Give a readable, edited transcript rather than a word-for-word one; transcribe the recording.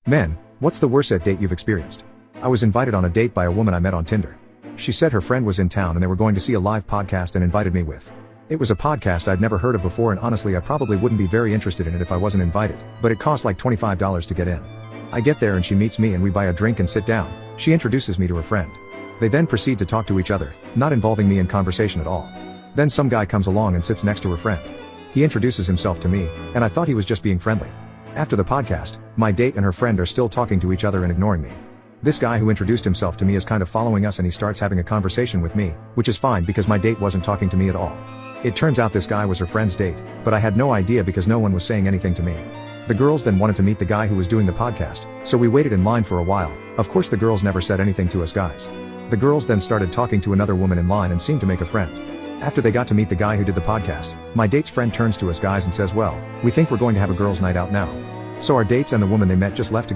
Men, what's the worst date you've experienced? I was invited on a date by a woman I met on Tinder. She said her friend was in town and they were going to see a live podcast and invited me with. It was a podcast I'd never heard of before, and honestly I probably wouldn't be very interested in it if I wasn't invited, but it cost like $25 to get in. I get there and she meets me and we buy a drink and sit down. She introduces me to her friend. They then proceed to talk to each other, not involving me in conversation at all. Then some guy comes along and sits next to her friend. He introduces himself to me, and I thought he was just being friendly. After the podcast, my date and her friend are still talking to each other and ignoring me. This guy who introduced himself to me is kind of following us and he starts having a conversation with me, which is fine because my date wasn't talking to me at all. It turns out this guy was her friend's date, but I had no idea because no one was saying anything to me. The girls then wanted to meet the guy who was doing the podcast, so we waited in line for a while. Of course the girls never said anything to us guys. The girls then started talking to another woman in line and seemed to make a friend. After they got to meet the guy who did the podcast, my date's friend turns to us guys and says, "Well, we think we're going to have a girls' night out now." So our dates and the woman they met just left to